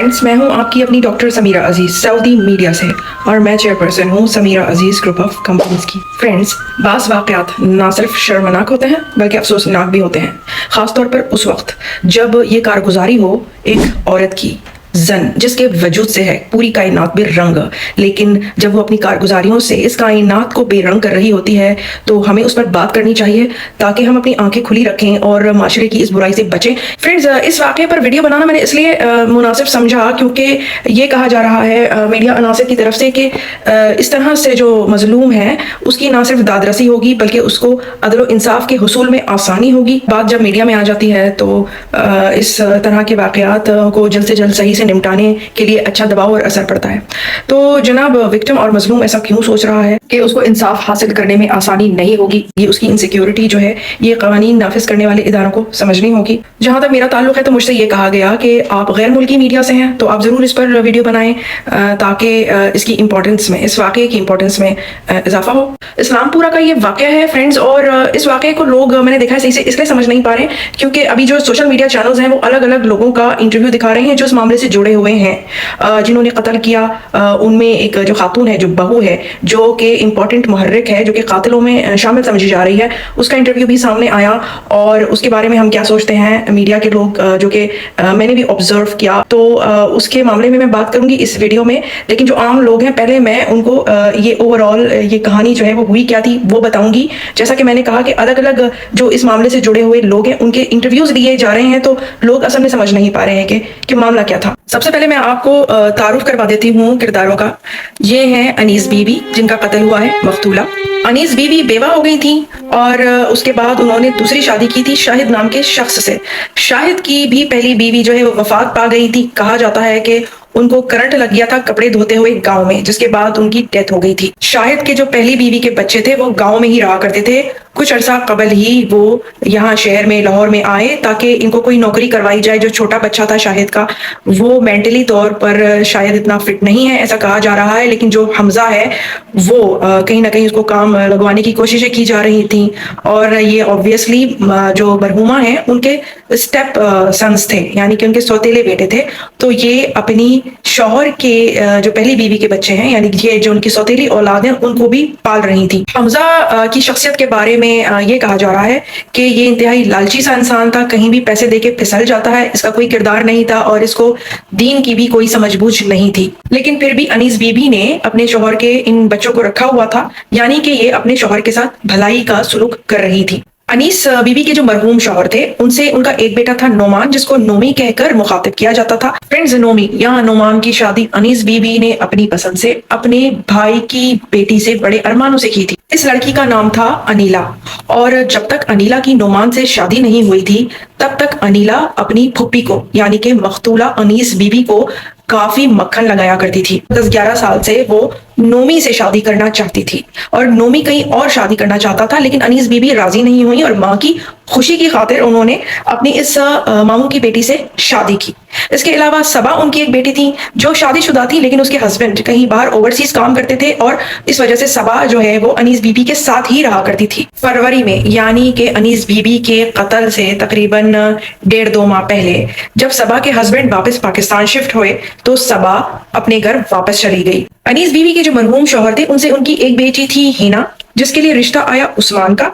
Friends, मैं हूं आपकी अपनी डॉक्टर समीरा अजीज सऊदी मीडिया से, और मैं चेयरपर्सन हूं समीरा अजीज ग्रुप ऑफ कंपनीज की। फ्रेंड्स, बास वाक़यात ना सिर्फ शर्मनाक होते हैं बल्कि अफसोसनाक भी होते हैं, ख़ासतौर पर उस वक्त जब ये कारगुजारी हो एक औरत की, जन जिसके वजूद से है पूरी कायनात बेरंग, लेकिन जब वो अपनी कारगुजारियों से इस कायनात को बेरंग कर रही होती है तो हमें उस पर बात करनी चाहिए ताकि हम अपनी आंखें खुली रखें और माशरे की इस बुराई से बचें। फ्रेंड्स, इस वाक़े पर वीडियो बनाना मैंने इसलिए मुनासिब समझा क्योंकि ये कहा जा रहा है मीडिया अनासर की तरफ से कि इस तरह से जो मजलूम है उसकी ना सिर्फ दादरसी होगी बल्कि उसको अदल व इंसाफ के हुसूल में आसानी होगी। बात जब मीडिया में आ जाती है तो इस तरह के वाक़यात को जल्द से जल्द सही से निपटाने के लिए अच्छा दबाव और असर पड़ता है। तो जनाब, विक्टिम और मजलूम ऐसा क्यों सोच रहा है कि उसको इंसाफ हासिल करने में आसानी नहीं होगी? ये उसकी इनसिक्योरिटी जो है ये कानून नाफिज करने वाले इदारों को समझनी होगी। जहां तक मेरा ताल्लुक है तो मुझसे ये कहा गया कि आप गैर मुल्की मीडिया से हैं तो आप जरूर इस पर वीडियो बनाएं ताकि इसकी इंपॉर्टेंस में, इस वाक़े की इंपॉर्टेंस में इजाफा हो। इस्लामपुरा का ये वाक़या है फ्रेंड्स, और इस वाक़े को लोग, मैंने देखा है, सही से इसलिए समझ नहीं पा रहे क्योंकि अभी जो सोशल मीडिया चैनल्स हैं वो अलग अलग लोगों का इंटरव्यू दिखा रहे हैं जो इस मामले से जुड़े हुए हैं, जिन्होंने कत्ल किया। उनमें एक जो खातून है, जो बहू है, जो कि इम्पोर्टेंट मुहर्रिक है, जो कि कातिलों में शामिल समझी जा रही है, उसका इंटरव्यू भी सामने आया और उसके बारे में हम क्या सोचते हैं मीडिया के लोग, जो कि मैंने भी ऑब्जर्व किया। तो उसके मामले में मैं बात करूंगी इस वीडियो में, लेकिन जो आम लोग हैं पहले मैं उनको ये ओवरऑल ये कहानी जो है वो हुई क्या थी वो बताऊंगी। जैसा कि मैंने कहा कि अलग अलग जो इस मामले से जुड़े हुए लोग हैं उनके इंटरव्यूज लिए जा रहे हैं तो लोग असल में समझ नहीं पा रहे हैं कि मामला क्या था। सबसे पहले मैं आपको तारुफ करवा देती हूँ किरदारों का। ये है अनीस बीवी जिनका कत्ल हुआ है मकतूला। अनीस बीवी बेवा हो गई थी और उसके बाद उन्होंने दूसरी शादी की थी शाहिद नाम के शख्स से। शाहिद की भी पहली बीवी जो है वो वफात पा गई थी। कहा जाता है कि उनको करंट लग गया था कपड़े धोते हुए गांव में, जिसके बाद उनकी डेथ हो गई थी। शाहिद के जो पहली बीवी के बच्चे थे वो गांव में ही रहा करते थे। कुछ अरसा कबल ही वो यहाँ शहर में, लाहौर में आए ताकि इनको कोई नौकरी करवाई जाए। जो छोटा बच्चा था शाहिद का, वो मेंटली तौर पर शायद इतना फिट नहीं है ऐसा कहा जा रहा है, लेकिन जो हमजा है वो कहीं ना कहीं उसको काम लगवाने की कोशिशें की जा रही थी। और ये ऑब्वियसली जो मरहुमा है उनके स्टेप सन्स थे, यानी कि उनके सौतेले बेटे थे। तो ये अपनी शौहर के जो पहली बीवी के बच्चे हैं, यानी ये जो उनकी सौतेली औलाद है, उनको भी पाल रही थी। हमजा की शख्सियत के बारे में ये कहा जा रहा है कि ये इंतहाई लालची सा इंसान था, कहीं भी पैसे देके फिसल जाता है, इसका कोई किरदार नहीं था और इसको दीन की भी कोई समझबूझ नहीं थी। लेकिन फिर भी अनीस बीबी ने अपने शौहर के इन बच्चों को रखा हुआ था, यानी कि ये अपने शौहर के साथ भलाई का सुलूक कर रही थी। अनीस बीबी के जो मरहूम शौहर थे उनसे उनका एक बेटा था नोमान, जिसको नोमी कहकर मुखातिब किया जाता था। फ्रेंड्स, नोमी या नोमान की शादी अनीस बीबी ने अपनी पसंद से अपने भाई की बेटी से बड़े अरमानों से की थी। इस लड़की का नाम था अनीला, और जब तक अनीला की नोमान से शादी नहीं हुई थी तब तक अनीला अपनी फुप्पी को, यानी कि मखतूला अनीस बीबी को काफी मक्खन लगाया करती थी। 10-11 साल से वो नोमी से शादी करना चाहती थी और नोमी कहीं और शादी करना चाहता था, लेकिन अनीस बीबी राजी नहीं हुई और माँ की खुशी की खातिर उन्होंने अपनी इस मामू की बेटी से शादी की। इसके अलावा सबा उनकी एक बेटी थी जो शादीशुदा थी, लेकिन उसके हस्बैंड कहीं बाहर ओवरसीज काम करते थे और इस वजह से सबा जो है वो अनीस बीबी के साथ ही रहा करती थी। फरवरी में, यानी कि अनीस बीबी के कत्ल से तकरीबन 1.5-2 माह पहले, जब सबा के हस्बैंड वापस पाकिस्तान शिफ्ट हुए तो सबा अपने घर वापस चली गई। अनीस बीबी के जो मरहूम शौहर थे उनसे उनकी एक बेटी थी हिना, जिसके लिए रिश्ता आया उस्मान का।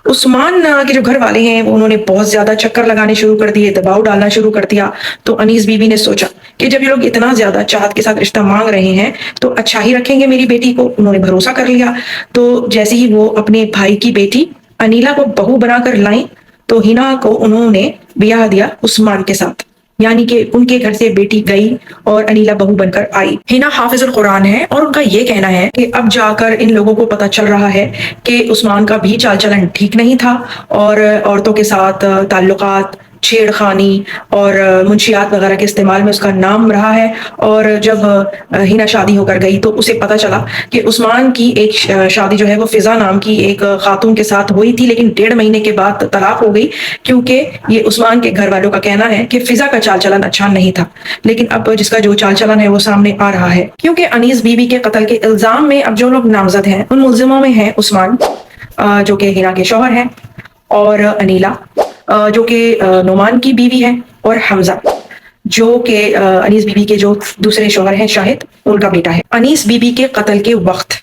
उस्मान के जो घर वाले हैं वो उन्होंने बहुत ज्यादा चक्कर लगाने शुरू कर दिए, दबाव डालना शुरू कर दिया। तो अनीस बीबी ने सोचा कि जब ये लोग इतना ज्यादा चाहत के साथ रिश्ता मांग रहे हैं तो अच्छा ही रखेंगे मेरी बेटी को। उन्होंने भरोसा कर लिया। तो जैसे ही वो अपने भाई की बेटी अनीला को बहू बनाकर लाई तो हिना को उन्होंने ब्याह दिया उस्मान के साथ, यानी कि उनके घर से बेटी गई और अनीला बहू बनकर आई। हिना हाफिजुल कुरान है और उनका ये कहना है कि अब जाकर इन लोगों को पता चल रहा है कि उस्मान का भी चाल चलन ठीक नहीं था और औरतों के साथ ताल्लुकात, छेड़खानी और मुंशियात वगैरह के इस्तेमाल में उसका नाम रहा है। और जब हिना शादी होकर गई तो उसे पता चला कि उस्मान की एक शादी जो है वो फिजा नाम की एक खातून के साथ हुई थी, लेकिन 1.5 महीने के बाद तलाक हो गई, क्योंकि ये उस्मान के घर वालों का कहना है कि फिजा का चाल चलन अच्छा नहीं था। लेकिन अब जिसका जो चाल चलन है वो सामने आ रहा है, क्योंकि अनीस बीबी के कत्ल के इल्जाम में अब जो लोग नामजद हैं उन मुल्जिमों में है उस्मान, जो कि हिना के शौहर हैं, और अनीला जो कि नोमान की बीवी है, और हमजा جو کہ انیس بی بی کے جو دوسرے شوہر ہیں شاہد، ان کا بیٹا ہے۔ انیس بی بی کے قتل کے وقت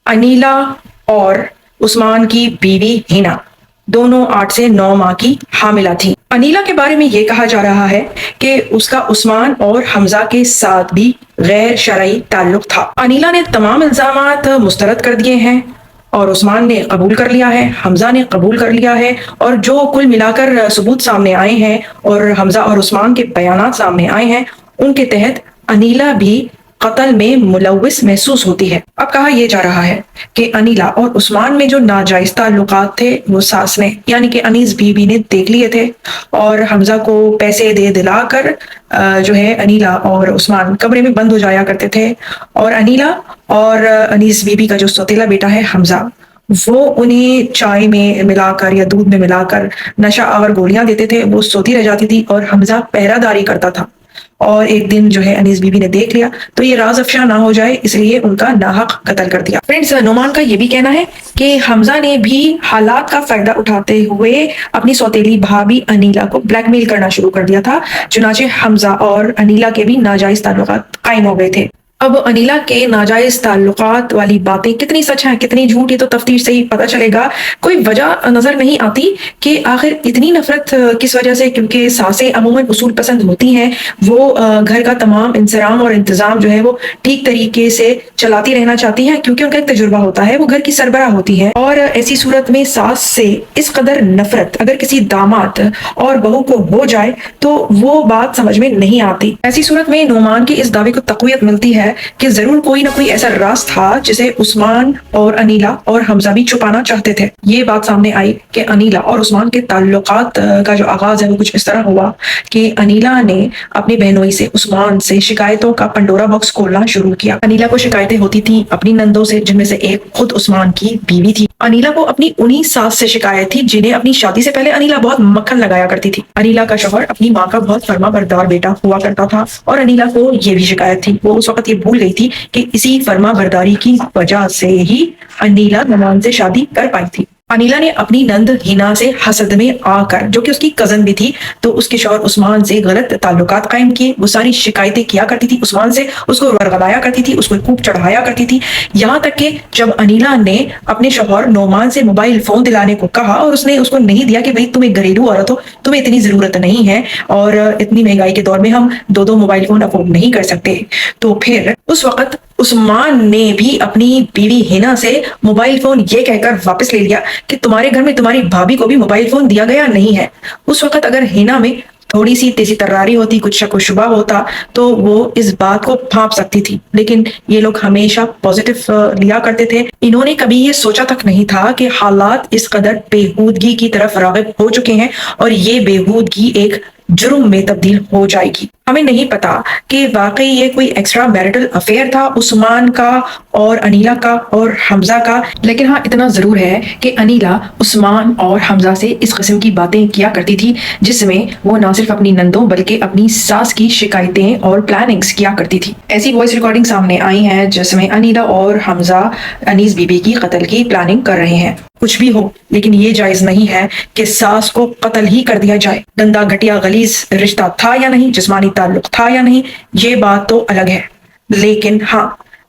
انیلا اور عثمان کی بیوی ہینا دونوں 8 سے 9 ماہ کی حاملہ تھی۔ انیلا کے بارے میں یہ کہا جا رہا ہے کہ اس کا عثمان اور حمزہ کے ساتھ بھی غیر شرعی تعلق تھا۔ انیلا نے تمام الزامات مسترد کر دیے ہیں اور عثمان نے قبول کر لیا ہے، حمزہ نے قبول کر لیا ہے، اور جو کل ملا کر ثبوت سامنے آئے ہیں اور حمزہ اور عثمان کے بیانات سامنے آئے ہیں، ان کے تحت انیلا بھی قتل میں ملوث محسوس ہوتی ہے۔ اب کہا یہ جا رہا ہے کہ انیلا اور عثمان میں جو ناجائز تعلقات تھے وہ ساس نے یعنی کہ انیس بی بی نے دیکھ لیے تھے، اور حمزہ کو پیسے دے دلا کر جو ہے انیلا اور عثمان کمرے میں بند ہو جایا کرتے تھے، اور انیلا اور انیس بی بی کا جو سوتیلا بیٹا ہے حمزہ، وہ انہیں چائے میں ملا کر یا دودھ میں ملا کر نشہ آور گولیاں دیتے تھے، وہ سوتی رہ جاتی تھی اور حمزہ پہرہ داری کرتا تھا۔ اور ایک دن جو ہے انیس بی بی نے دیکھ لیا تو یہ راز افشا نہ ہو جائے اس لیے ان کا ناحق قتل کر دیا۔ فرینڈز، نعمان کا یہ بھی کہنا ہے کہ حمزہ نے بھی حالات کا فائدہ اٹھاتے ہوئے اپنی سوتیلی بھابھی انیلا کو بلیک میل کرنا شروع کر دیا تھا، چنانچہ حمزہ اور انیلا کے بھی ناجائز تعلقات قائم ہو گئے تھے۔ اب انیلا کے ناجائز تعلقات والی باتیں کتنی سچ ہیں کتنی جھوٹ، یہ تو تفتیش سے ہی پتہ چلے گا۔ کوئی وجہ نظر نہیں آتی کہ آخر اتنی نفرت کس وجہ سے، کیونکہ ساسیں عموماً اصول پسند ہوتی ہیں، وہ گھر کا تمام انصرام اور انتظام جو ہے وہ ٹھیک طریقے سے چلاتی رہنا چاہتی ہیں، کیونکہ ان کا ایک تجربہ ہوتا ہے، وہ گھر کی سربراہ ہوتی ہے، اور ایسی صورت میں ساس سے اس قدر نفرت اگر کسی داماد اور بہو کو ہو جائے تو وہ بات سمجھ میں نہیں آتی۔ ایسی صورت میں نعمان کے اس دعوے کو تقویت ملتی ہے کہ ضرور کوئی نہ کوئی ایسا راز تھا جسے عثمان اور انیلا اور حمزہ بھی چھپانا چاہتے تھے۔ یہ بات سامنے آئی کہ انیلا اور عثمان کے تعلقات کا جو آغاز ہے وہ کچھ اس طرح ہوا کہ انیلا نے اپنی بہنوئی سے عثمان سے شکایتوں کا پنڈورا باکس کھولنا شروع کیا۔ انیلا کو شکایتیں ہوتی تھیں اپنی نندوں سے، جن میں سے ایک خود عثمان کی بیوی تھی۔ انیلا کو اپنی انہی ساس سے شکایت تھی جنہیں اپنی شادی سے پہلے انیلا بہت مکھن لگایا کرتی تھی۔ انیلا کا شوہر اپنی ماں کا بہت فرما بردار بیٹا ہوا کرتا تھا، اور انیلا کو یہ بھی شکایت تھی، وہ اس وقت یہ بھول گئی تھی کہ اسی فرما برداری کی وجہ سے ہی انیلا نعمان سے شادی کر پائی تھی۔ انیلا نے اپنی نند ہینا سے حسد میں آ کر، جو کہ اس کی کزن بھی تھی، تو اس کے شوہر عثمان سے غلط تعلقات قائم کیے۔ وہ ساری شکایتیں کیا کرتی تھی عثمان سے، اس کو ورغلایا کرتی تھی، اس کو خوب چڑھایا کرتی تھی، یہاں تک کہ جب انیلا نے اپنے شوہر نعمان سے موبائل فون دلانے کو کہا اور اس نے اس کو نہیں دیا کہ بھئی تم ایک گھریلو عورت ہو، تمہیں اتنی ضرورت نہیں ہے، اور اتنی مہنگائی کے دور میں ہم دو موبائل فون افورڈ نہیں کر سکتے، تو پھر اس وقت عثمان نے بھی اپنی بیوی ہینا سے موبائل فون یہ کہہ کر واپس لے لیا کہ تمہارے گھر میں تمہاری بھابھی کو بھی موبائل فون دیا گیا نہیں ہے۔ اس وقت اگر ہینا میں تھوڑی سی تیزی تراری ہوتی، کچھ شک و شبہ ہوتا، تو وہ اس بات کو بھانپ سکتی تھی، لیکن یہ لوگ ہمیشہ پازیٹیو لیا کرتے تھے۔ انہوں نے کبھی یہ سوچا تک نہیں تھا کہ حالات اس قدر بےہودگی کی طرف راغب ہو چکے ہیں اور یہ بےہودگی ایک جرم میں تبدیل ہو جائے گی۔ ہمیں نہیں پتا کہ واقعی یہ کوئی ایکسٹرا میرٹل افیئر تھا عثمان کا اور انیلا کا اور حمزہ کا، لیکن ہاں اتنا ضرور ہے کہ انیلا عثمان اور حمزہ سے اس قسم کی باتیں کیا کرتی تھی جس میں وہ نہ صرف اپنی نندوں بلکہ اپنی ساس کی شکایتیں اور پلاننگز کیا کرتی تھی۔ ایسی وائس ریکارڈنگ سامنے آئی ہیں جس میں انیلا اور حمزہ انیس بی بی کی قتل کی پلاننگ کر رہے ہیں۔ کچھ بھی ہو، لیکن یہ جائز نہیں ہے کہ ساس کو قتل ہی کر دیا جائے۔ گندا گھٹیا غلیظ رشتہ تھا یا نہیں، جسمانی تعلق تھا یا نہیں، یہ بات تو الگ ہے، لیکن ہاں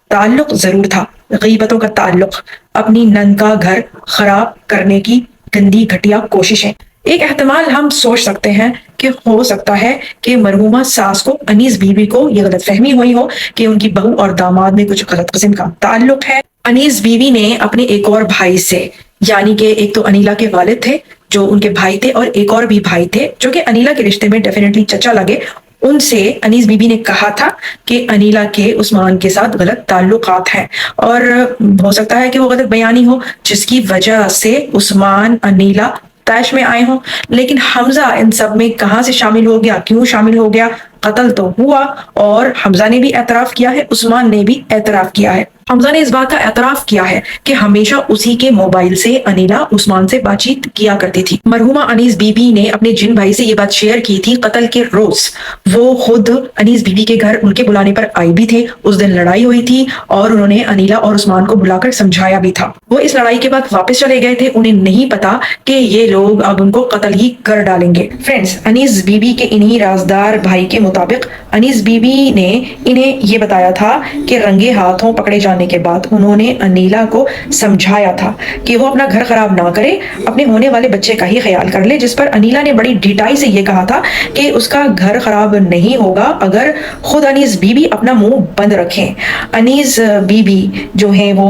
تعلق ضرور تھا، غیبتوں کا تعلق، اپنی نند کا گھر خراب کرنے کی گندی گھٹیا کوششیں۔ ایک احتمال ہم سوچ سکتے ہیں کہ ہو سکتا ہے کہ مرحومہ ساس کو انیس بیوی کو یہ غلط فہمی ہوئی ہو کہ ان کی بہو اور داماد میں کچھ غلط قسم کا تعلق ہے۔ انیس بیوی نے اپنے ایک اور بھائی سے، یعنی کہ ایک تو انیلا کے والد تھے جو ان کے بھائی تھے، اور ایک اور بھی بھائی تھے جو کہ انیلا کے رشتے میں ڈیفینیٹلی چچا لگے، ان سے انیس بی بی نے کہا تھا کہ انیلا کے عثمان کے ساتھ غلط تعلقات ہیں، اور ہو سکتا ہے کہ وہ غلط بیانی ہو جس کی وجہ سے عثمان انیلا طیش میں آئے ہوں، لیکن حمزہ ان سب میں کہاں سے شامل ہو گیا، کیوں شامل ہو گیا؟ قتل تو ہوا، اور حمزہ نے بھی اعتراف کیا ہے، عثمان نے بھی اعتراف کیا ہے۔ حمزہ نے اس بات کا اعتراف کیا ہے کہ ہمیشہ اسی کے موبائل سے انیلا عثمان سے بات چیت کیا کرتی تھی۔ مرحومہ انیس بی بی نے اپنے جن بھائی سے یہ بات شیئر کی تھی قتل کے روز، وہ خود انیس بی بی کے گھر ان کے بلانے پر آئے بھی تھے، اس دن لڑائی ہوئی تھی اور انہوں نے انیلا اور عثمان کو بلا کر سمجھایا بھی تھا۔ وہ اس لڑائی کے بعد واپس چلے گئے تھے، انہیں نہیں پتا کہ یہ لوگ اب ان کو قتل ہی کر ڈالیں گے۔ فرینڈز، انیس بی بی کے انہی رازدار بھائی کے मुताबिक अनीस बीबी ने इन्हें ये बताया था कि रंगे हाथों पकड़े जाने के बाद उन्होंने अनीला को समझाया था कि वो अपना घर खराब ना करे, अपने होने वाले बच्चे का ही ख्याल कर ले, जिस पर अनीला ने बड़ी ढिठाई से ये कहा था कि उसका घर खराब नहीं होगा अगर खुद अनीस बीबी अपना मुंह बंद रखें। अनीस बीबी जो है वो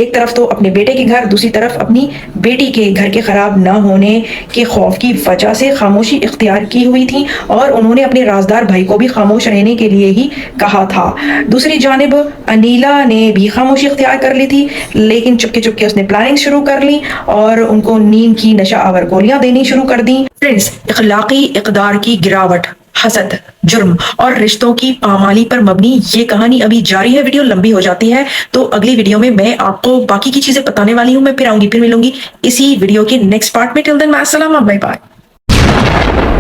एक तरफ तो अपने बेटे के घर, दूसरी तरफ अपनी बेटी के घर के खराब ना होने के खौफ की वजह से खामोशी इख्तियार की हुई थी और उन्होंने अपने राजदार भाई को भी खामोश रहने के लिए ही कहा था। दूसरी जानिब अनीला ने भी खामोशी इख्तियार कर ली थी, लेकिन चुपके चुपके उसने प्लानिंग शुरू कर ली और उनको नींद की नशा आवर गोलियां देनी शुरू कर दी। फ्रेंड्स, इखलाकी इक़दार की गिरावट, हसद, जुर्म और रिश्तों की पामाली पर मबनी ये कहानी अभी जारी है। वीडियो लंबी हो जाती है तो अगली वीडियो में मैं आपको बाकी की चीजें बताने वाली हूँ। मैं फिर आऊंगी, फिर मिलूंगी इसी वीडियो के नेक्स्ट पार्ट में। टिल देन माय अस्सलाम, बाय बाय।